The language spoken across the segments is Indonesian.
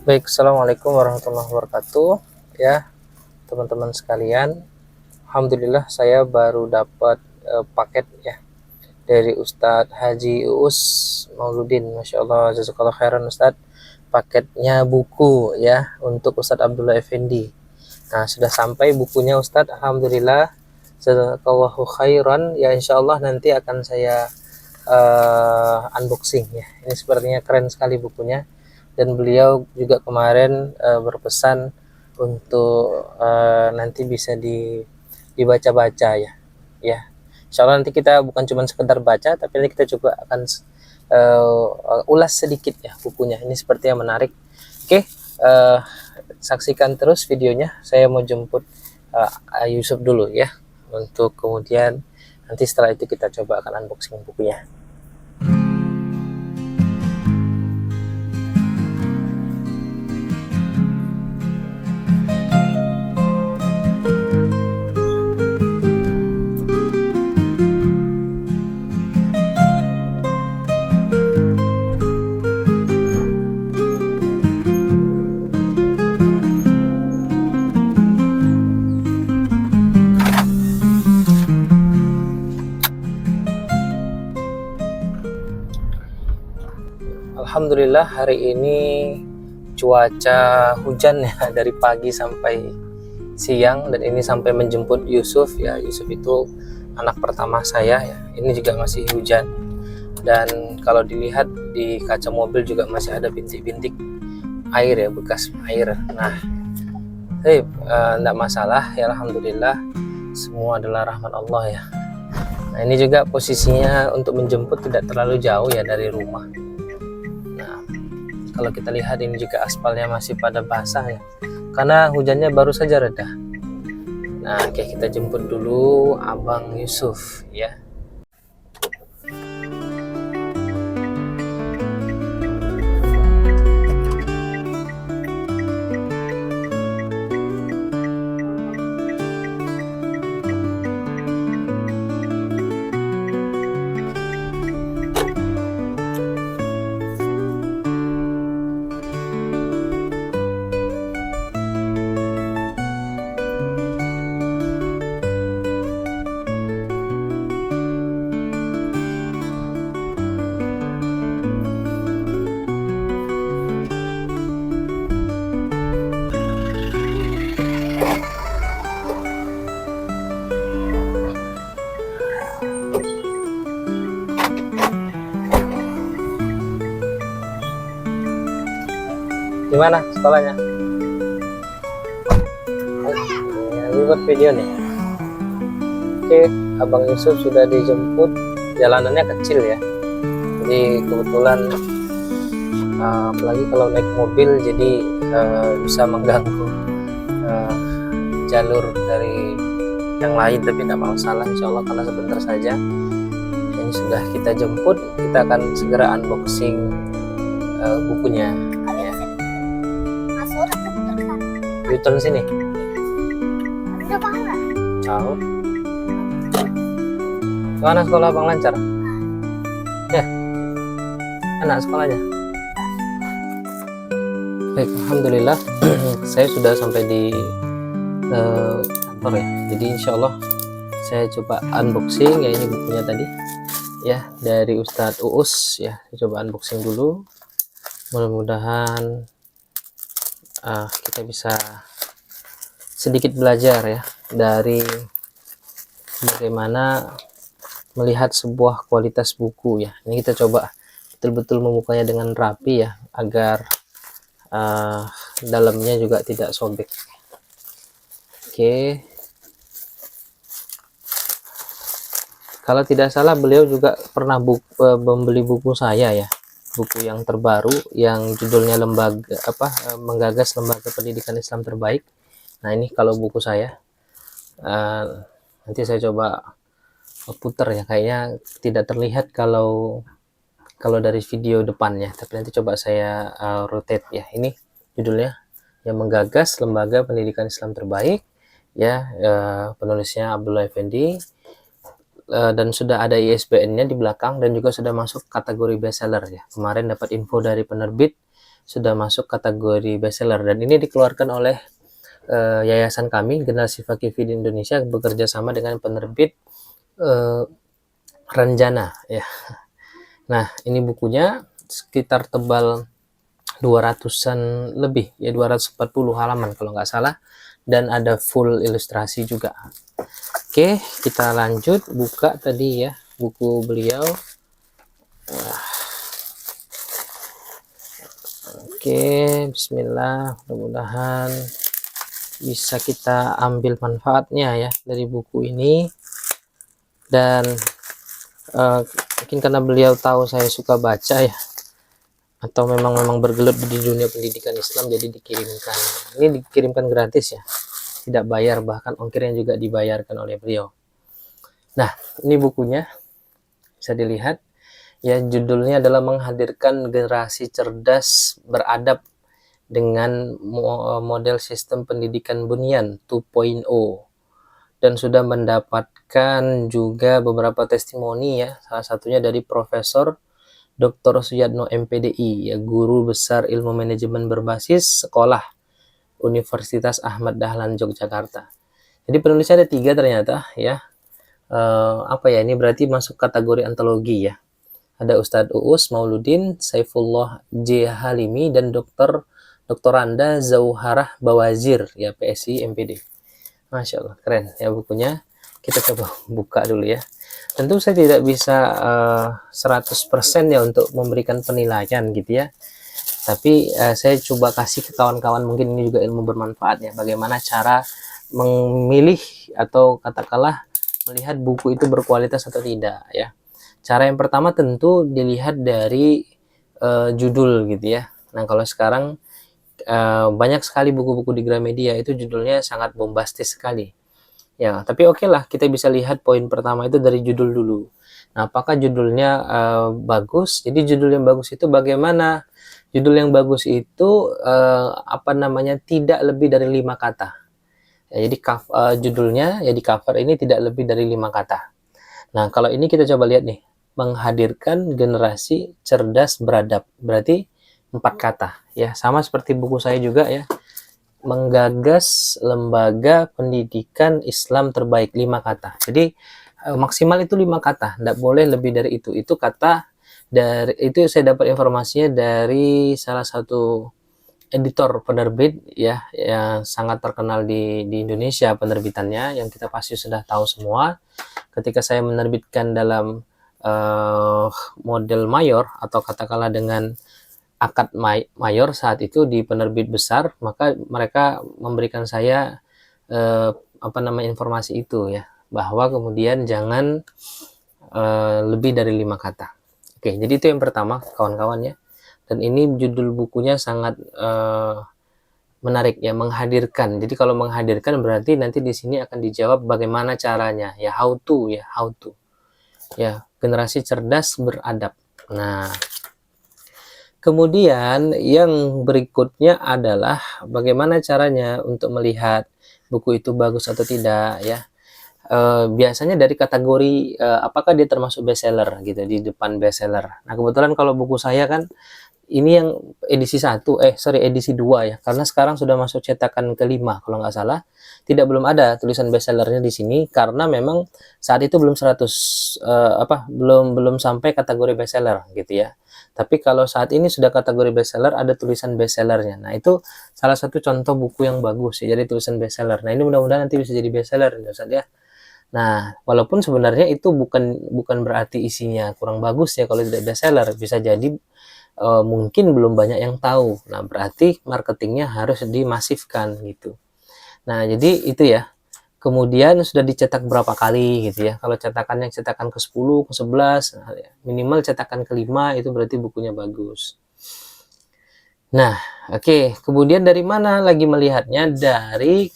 Baik, assalamualaikum warahmatullahi wabarakatuh. Ya, teman-teman sekalian, alhamdulillah saya baru dapat paket ya dari Ustadz Haji Uus Mauludin. Masya Allah, jazakallah khairan Ustadz. Paketnya buku ya untuk Ustadz Abdullah Effendi. Nah, sudah sampai bukunya Ustadz, alhamdulillah. Jazakallahu khairan. Ya, insya Allah nanti akan saya unboxing ya. Ini sepertinya keren sekali bukunya. Dan beliau juga kemarin berpesan untuk nanti bisa dibaca-baca ya. Insya Allah nanti kita bukan cuma sekedar baca, tapi nanti kita coba akan ulas sedikit ya bukunya. Ini sepertinya menarik. Oke, saksikan terus videonya. Saya mau jemput Yusuf dulu ya, untuk kemudian nanti setelah itu kita coba akan unboxing bukunya. Alhamdulillah hari ini cuaca hujan ya dari pagi sampai siang, dan ini sampai menjemput Yusuf ya. Yusuf itu anak pertama saya ya. Ini juga masih hujan, dan kalau dilihat di kaca mobil juga masih ada bintik-bintik air ya, bekas air. Nah, enggak masalah ya, alhamdulillah semua adalah rahmat Allah ya. Nah, ini juga posisinya untuk menjemput tidak terlalu jauh ya dari rumah. Kalau kita lihat ini juga aspalnya masih pada basah ya, karena hujannya baru saja reda. Nah, oke, kita jemput dulu Abang Yusuf ya. Gimana sekolahnya? Ini buat video nih. Oke, Abang Yusuf sudah dijemput. Jalanannya kecil ya, jadi kebetulan apalagi kalau naik mobil, jadi bisa mengganggu jalur dari yang lain, tapi tidak masalah insya Allah karena sebentar saja. Ini sudah kita jemput, kita akan segera unboxing bukunya ya. U-turn sini. Tahu. Mana sekolah Bang lancar? Ya. Enak sekolahnya. Baik, alhamdulillah saya sudah sampai di kantor ya. Jadi insya Allah saya coba unboxing ya, ini bukunya tadi ya dari Ustadz Uus ya. Saya coba unboxing dulu. Mudah-mudahan kita bisa sedikit belajar ya dari bagaimana melihat sebuah kualitas buku ya. Ini kita coba betul-betul membukanya dengan rapi ya, agar dalamnya juga tidak sobek. Oke. Kalau tidak salah beliau juga pernah membeli buku saya ya, buku yang terbaru yang judulnya Menggagas Lembaga Pendidikan Islam Terbaik. Nah, ini kalau buku saya nanti saya coba putar ya, kayaknya tidak terlihat kalau dari video depannya, tapi nanti coba saya rotate ya. Ini judulnya yang Menggagas Lembaga Pendidikan Islam Terbaik ya, penulisnya Abdullah Effendi, dan sudah ada ISBN-nya di belakang, dan juga sudah masuk kategori bestseller ya. Kemarin dapat info dari penerbit sudah masuk kategori bestseller, dan ini dikeluarkan oleh yayasan kami Generasi Fakifi di Indonesia bekerja sama dengan penerbit Renjana ya. Nah, ini bukunya sekitar tebal 200-an lebih ya, 240 halaman kalau nggak salah, dan ada full ilustrasi juga. Oke, kita lanjut buka tadi ya buku beliau. Oke, bismillah, mudah-mudahan bisa kita ambil manfaatnya ya dari buku ini. Dan mungkin karena beliau tahu saya suka baca ya, atau memang bergelut di dunia pendidikan Islam, jadi dikirimkan. Ini dikirimkan gratis ya, tidak bayar, bahkan ongkirnya juga dibayarkan oleh beliau. Nah, ini bukunya bisa dilihat ya, judulnya adalah Menghadirkan Generasi Cerdas Beradab dengan Model Sistem Pendidikan Bunyan 2.0, dan sudah mendapatkan juga beberapa testimoni ya, salah satunya dari Profesor Dr. Suyadno MPDI ya, Guru Besar Ilmu Manajemen Berbasis Sekolah Universitas Ahmad Dahlan Yogyakarta. Jadi penulisnya ada 3 ternyata ya. Apa ya, ini berarti masuk kategori antologi ya. Ada Ustadz Uus Mauludin, Saifullah J. Halimi, dan Doktoranda Zauharah Bawazir ya, PSI MPD. Masya Allah, keren ya bukunya. Kita coba buka dulu ya. Tentu saya tidak bisa 100% ya untuk memberikan penilaian gitu ya. Tapi saya coba kasih ke kawan-kawan, mungkin ini juga ilmu bermanfaat ya, bagaimana cara memilih atau katakanlah melihat buku itu berkualitas atau tidak ya. Cara yang pertama tentu dilihat dari judul gitu ya. Nah, kalau sekarang banyak sekali buku-buku di Gramedia itu judulnya sangat bombastis sekali ya, tapi oke lah, kita bisa lihat poin pertama itu dari judul dulu. Nah, apakah judulnya bagus? Jadi judul yang bagus itu bagaimana? Judul yang bagus itu apa namanya, tidak lebih dari 5 kata ya, jadi judulnya ya di cover ini tidak lebih dari 5 kata. Nah, kalau ini kita coba lihat nih, Menghadirkan Generasi Cerdas Beradab, berarti 4 kata ya, sama seperti buku saya juga ya, Menggagas Lembaga Pendidikan Islam Terbaik, 5 kata. Jadi maksimal itu 5 kata, tidak boleh lebih dari itu. Itu kata dari itu saya dapat informasinya dari salah satu editor penerbit ya, yang sangat terkenal di Indonesia penerbitannya, yang kita pasti sudah tahu semua. Ketika saya menerbitkan dalam model mayor atau katakanlah dengan akad mayor saat itu di penerbit besar, maka mereka memberikan saya apa namanya, informasi itu ya, bahwa kemudian jangan lebih dari 5 kata. Oke, jadi itu yang pertama kawan-kawan ya. Dan ini judul bukunya sangat menarik ya, menghadirkan. Jadi kalau menghadirkan berarti nanti di sini akan dijawab bagaimana caranya ya, how to ya, generasi cerdas beradab. Nah, kemudian yang berikutnya adalah bagaimana caranya untuk melihat buku itu bagus atau tidak ya. Biasanya dari kategori apakah dia termasuk bestseller gitu, di depan bestseller. Nah, kebetulan kalau buku saya kan ini yang edisi edisi 2 ya, karena sekarang sudah masuk cetakan kelima kalau nggak salah. Belum ada tulisan bestsellernya di sini karena memang saat itu belum 100 belum sampai kategori bestseller gitu ya. Tapi kalau saat ini sudah kategori bestseller, ada tulisan bestsellernya. Nah, itu salah satu contoh buku yang bagus ya, jadi tulisan bestseller. Nah, ini mudah-mudahan nanti bisa jadi bestseller ya Ustaz ya. Nah, walaupun sebenarnya itu bukan berarti isinya kurang bagus ya kalau tidak bestseller, bisa jadi mungkin belum banyak yang tahu. Nah, berarti marketingnya harus dimasifkan gitu. Nah, jadi itu ya. Kemudian sudah dicetak berapa kali gitu ya. Kalau cetakan ke-10, ke-11, minimal cetakan ke-5 itu berarti bukunya bagus. Nah, oke. Kemudian dari mana lagi melihatnya? Dari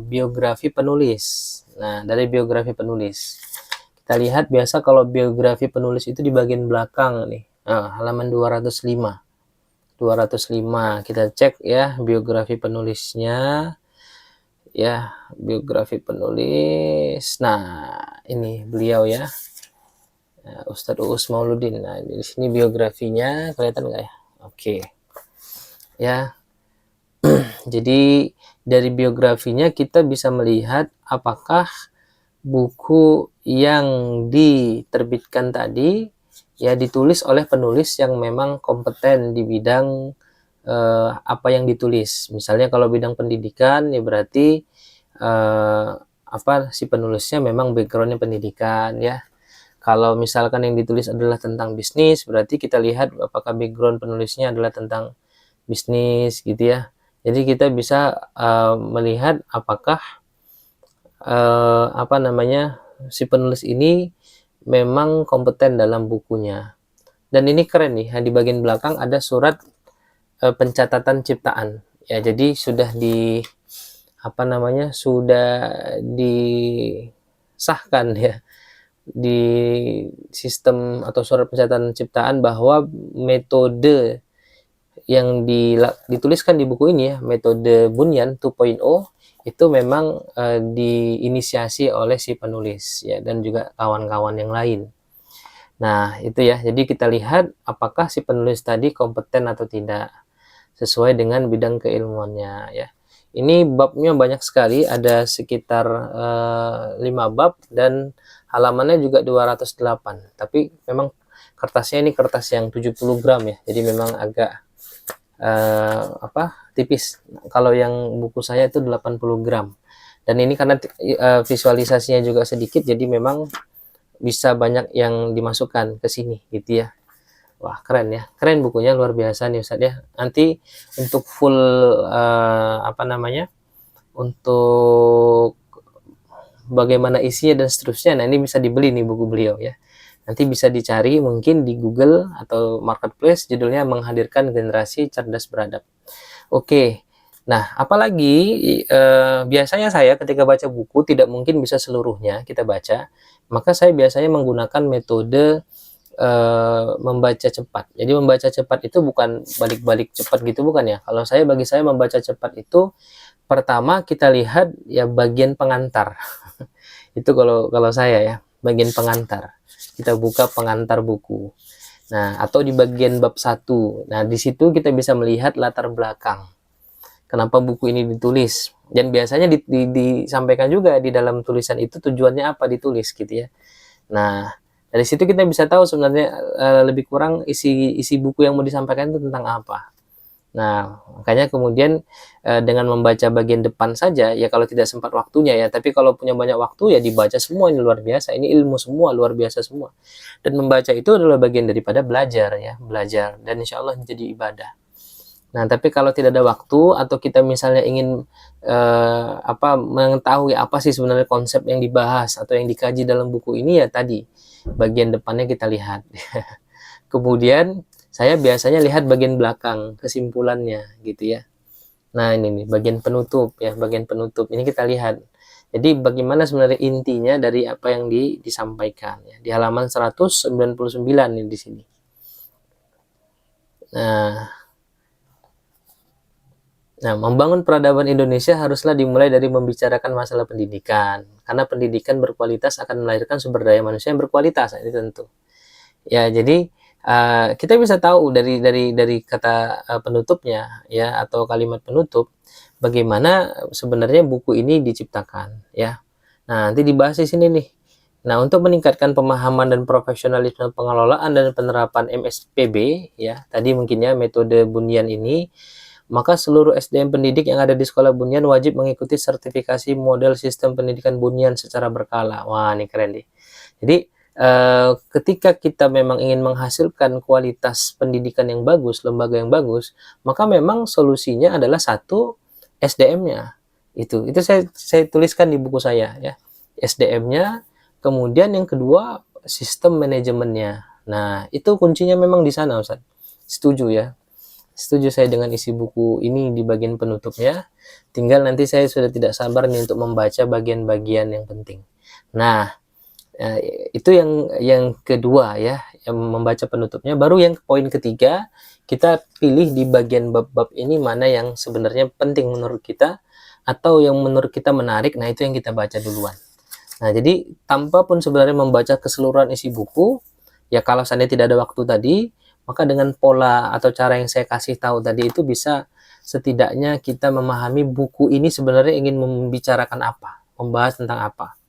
biografi penulis. Nah, dari biografi penulis. Kita lihat biasa kalau biografi penulis itu di bagian belakang nih. Halaman 205 kita cek ya biografi penulisnya ya, biografi penulis. Nah, ini beliau ya, Ustadz Uus Mauludin. Nah, di sini biografinya kelihatan nggak ya? Oke. ya. Jadi dari biografinya kita bisa melihat apakah buku yang diterbitkan tadi ya ditulis oleh penulis yang memang kompeten di bidang apa yang ditulis. Misalnya kalau bidang pendidikan ya berarti si penulisnya memang backgroundnya pendidikan ya. Kalau misalkan yang ditulis adalah tentang bisnis, berarti kita lihat apakah background penulisnya adalah tentang bisnis gitu ya. Jadi kita bisa melihat apakah si penulis ini memang kompeten dalam bukunya. Dan ini keren nih, di bagian belakang ada surat pencatatan ciptaan. Ya, jadi sudah disahkan ya di sistem atau surat pencatatan ciptaan bahwa metode yang dituliskan di buku ini ya, metode Bunyan 2.0 itu memang diinisiasi oleh si penulis ya dan juga kawan-kawan yang lain. Nah, itu ya. Jadi kita lihat apakah si penulis tadi kompeten atau tidak sesuai dengan bidang keilmuannya ya. Ini babnya banyak sekali, ada sekitar 5 bab dan halamannya juga 208. Tapi memang kertasnya ini kertas yang 70 gram ya. Jadi memang agak tipis. Kalau yang buku saya itu 80 gram. Dan ini karena visualisasinya juga sedikit, jadi memang bisa banyak yang dimasukkan ke sini gitu ya. Wah, keren ya. Keren bukunya, luar biasa nih Ustadz ya. Nanti untuk full untuk bagaimana isinya dan seterusnya, nah ini bisa dibeli nih buku beliau ya. Nanti bisa dicari mungkin di Google atau Marketplace, judulnya Menghadirkan Generasi Cerdas Beradab. Oke, nah apalagi biasanya saya ketika baca buku tidak mungkin bisa seluruhnya kita baca, maka saya biasanya menggunakan metode membaca cepat. Jadi membaca cepat itu bukan balik-balik cepat gitu, bukan ya. Kalau bagi saya membaca cepat itu pertama kita lihat ya bagian pengantar. Itu kalau saya ya, bagian pengantar. Kita buka pengantar buku. Nah, atau di bagian bab 1. Nah, di situ kita bisa melihat latar belakang. Kenapa buku ini ditulis? Dan biasanya disampaikan juga di dalam tulisan itu tujuannya apa ditulis gitu ya. Nah, dari situ kita bisa tahu sebenarnya lebih kurang isi buku yang mau disampaikan itu tentang apa. Nah, makanya kemudian dengan membaca bagian depan saja, ya kalau tidak sempat waktunya ya, tapi kalau punya banyak waktu ya dibaca semua, ini luar biasa, ini ilmu semua, luar biasa semua. Dan membaca itu adalah bagian daripada belajar ya, belajar, dan insya Allah jadi ibadah. Nah, tapi kalau tidak ada waktu, atau kita misalnya ingin mengetahui apa sih sebenarnya konsep yang dibahas atau yang dikaji dalam buku ini, ya tadi, bagian depannya kita lihat. Kemudian, saya biasanya lihat bagian belakang, kesimpulannya gitu ya. Nah ini nih bagian penutup ya, bagian penutup ini kita lihat. Jadi bagaimana sebenarnya intinya dari apa yang disampaikan ya. Di halaman 199 nih di sini. Nah, membangun peradaban Indonesia haruslah dimulai dari membicarakan masalah pendidikan. Karena pendidikan berkualitas akan melahirkan sumber daya manusia yang berkualitas, ini tentu. Ya, jadi kita bisa tahu dari kata penutupnya ya, atau kalimat penutup, bagaimana sebenarnya buku ini diciptakan ya. Nah, nanti dibahas di sini nih. Nah, untuk meningkatkan pemahaman dan profesionalisme pengelolaan dan penerapan MSPB ya, tadi mungkin ya metode Bunyan ini, maka seluruh SDM pendidik yang ada di sekolah Bunyan wajib mengikuti sertifikasi model sistem pendidikan Bunyan secara berkala. Wah, ini keren nih. Jadi ketika kita memang ingin menghasilkan kualitas pendidikan yang bagus, lembaga yang bagus, maka memang solusinya adalah satu, SDM-nya. Itu saya tuliskan di buku saya ya. SDM-nya, kemudian yang kedua sistem manajemennya. Nah, itu kuncinya memang di sana, Ustaz. Setuju ya. Setuju saya dengan isi buku ini di bagian penutupnya. Tinggal nanti saya sudah tidak sabar nih untuk membaca bagian-bagian yang penting. Nah, itu yang kedua ya, yang membaca penutupnya. Baru yang poin ketiga, kita pilih di bagian bab-bab ini mana yang sebenarnya penting menurut kita atau yang menurut kita menarik. Nah, itu yang kita baca duluan. Nah, jadi tanpa pun sebenarnya membaca keseluruhan isi buku, ya kalau seandainya tidak ada waktu tadi, maka dengan pola atau cara yang saya kasih tahu tadi itu bisa setidaknya kita memahami buku ini sebenarnya ingin membicarakan apa, membahas tentang apa.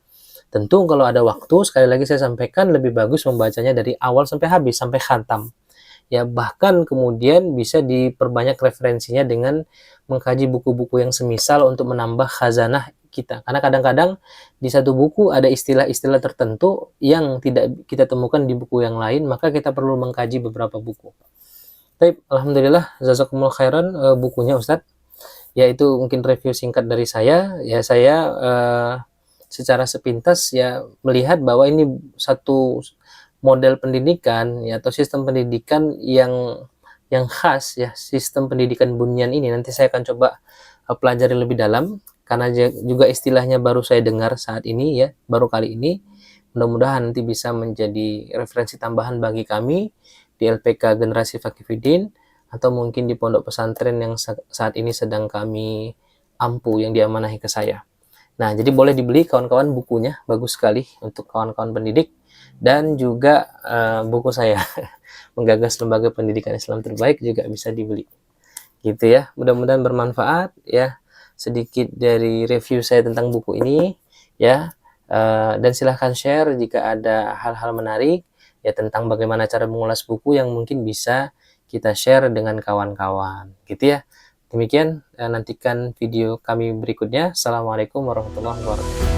Tentu kalau ada waktu, sekali lagi saya sampaikan, lebih bagus membacanya dari awal sampai habis, sampai khatam. Ya, bahkan kemudian bisa diperbanyak referensinya dengan mengkaji buku-buku yang semisal untuk menambah khazanah kita. Karena kadang-kadang di satu buku ada istilah-istilah tertentu yang tidak kita temukan di buku yang lain, maka kita perlu mengkaji beberapa buku. Baik, alhamdulillah, jazakumullah khairan bukunya Ustadz. Ya, itu mungkin review singkat dari saya. Ya, saya secara sepintas ya melihat bahwa ini satu model pendidikan ya, atau sistem pendidikan yang khas ya, sistem pendidikan Bunyan ini nanti saya akan coba pelajari lebih dalam, karena juga istilahnya baru saya dengar saat ini ya, baru kali ini. Mudah-mudahan nanti bisa menjadi referensi tambahan bagi kami di LPK Generasi Fakihudin, atau mungkin di pondok pesantren yang saat ini sedang kami ampu, yang diamanahi ke saya. Nah, jadi boleh dibeli kawan-kawan bukunya, bagus sekali untuk kawan-kawan pendidik. Dan juga buku saya Menggagas Lembaga Pendidikan Islam Terbaik juga bisa dibeli, gitu ya. Mudah-mudahan bermanfaat ya, sedikit dari review saya tentang buku ini ya. Dan silahkan share jika ada hal-hal menarik ya tentang bagaimana cara mengulas buku yang mungkin bisa kita share dengan kawan-kawan, gitu ya. Demikian, nantikan video kami berikutnya. Assalamualaikum warahmatullahi wabarakatuh.